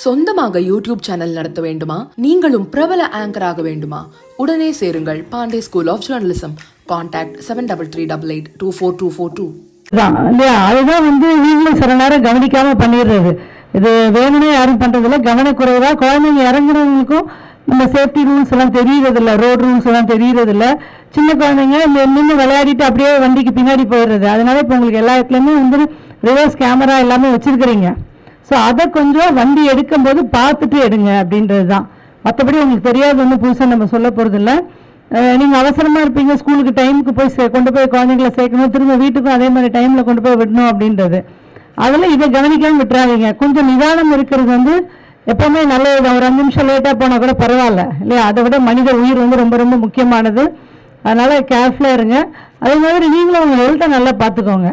சொந்தமாக YouTube channel நடத்த வேண்டுமா? நீங்களும் பிரபல ஆங்கர் ஆக வேண்டுமா? உடனே சேருங்கள் Pandey school of journalism. Contact 7388242242. அதுதான் நீங்களும் சில நேரம் கவனிக்காம பண்ணிடுறது. இது வேணும்னே யாரும் பண்றதில்ல, கவனக்குறைவா. குழந்தைங்க இறங்குறவங்களுக்கும் இந்த சேஃப்டி ரூல்ஸ் எல்லாம் தெரியறதில்ல, ரோட் ரூல்ஸ் எல்லாம் தெரியறதில்ல. சின்ன குழந்தைங்க நின்று விளையாடிட்டு அப்படியே வண்டிக்கு பின்னாடி போயிடுறது. அதனால இப்போ உங்களுக்கு எல்லா இடத்துலையுமே ரிவர்ஸ் கேமரா எல்லாமே வச்சிருக்கிறீங்க. ஸோ அதை கொஞ்சம் வண்டி எடுக்கும்போது பார்த்துட்டு எடுங்க அப்படின்றது தான். மற்றபடி உங்களுக்கு தெரியாது புதுசாக நம்ம சொல்ல போகிறதில்ல. நீங்கள் அவசரமாக இருப்பீங்க, ஸ்கூலுக்கு டைமுக்கு போய் கொண்டு போய் குழந்தைங்களை சேர்க்கணும், திரும்ப வீட்டுக்கும் அதே மாதிரி டைமில் கொண்டு போய் விடணும் அப்படின்றது. அதில் இதை கவனிக்காமல் விட்டுறாதீங்க. கொஞ்சம் நிதானம் இருக்கிறது எப்போவுமே நல்லது. ஒரு 5 நிமிஷம் லேட்டாக போனால் கூட பரவாயில்ல இல்லையா? அதை விட மனித உயிர் ரொம்ப ரொம்ப முக்கியமானது. அதனால் கேர்ஃபுல்லாக இருங்க. அதே மாதிரி நீங்களும் உங்கள் ஹெல்த்தை நல்லா பார்த்துக்கோங்க.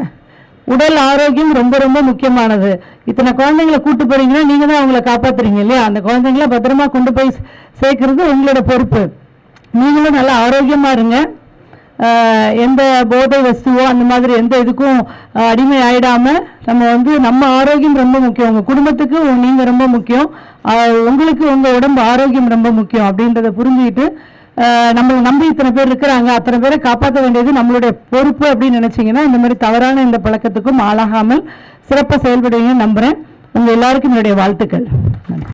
உடல் ஆரோக்கியம் ரொம்ப ரொம்ப முக்கியமானது. இத்தனை குழந்தைங்களை கூட்டு போறீங்கன்னா நீங்கள் தான் அவங்கள காப்பாற்றுறீங்க இல்லையா? அந்த குழந்தைங்கள பத்திரமா கொண்டு போய் சேர்க்கறது உங்களோட பொறுப்பு. நீங்களும் நல்லா ஆரோக்கியமாக இருங்க. எந்த போதை வஸ்துவோ அந்த மாதிரி எந்த இதுக்கும் அடிமை ஆயிடாமல் நம்ம ஆரோக்கியம் ரொம்ப முக்கியம். உங்கள் குடும்பத்துக்கு நீங்கள் ரொம்ப முக்கியம். உங்களுக்கு உங்கள் உடம்பு ஆரோக்கியம் ரொம்ப முக்கியம் அப்படின்றத புரிஞ்சுக்கிட்டு நம்மளை நம்பி இத்தனை பேர் இருக்கிறாங்க, அத்தனை பேரை காப்பாற்ற வேண்டியது நம்மளுடைய பொறுப்பு அப்படின்னு நினைச்சீங்கன்னா இந்த மாதிரி தவறான இந்த பழக்கத்துக்கும் ஆளாகாமல் சிறப்பாக செயல்படுவீங்கன்னு நம்புகிறேன். உங்கள் எல்லாருக்கும் என்னுடைய வாழ்த்துக்கள். நன்றி.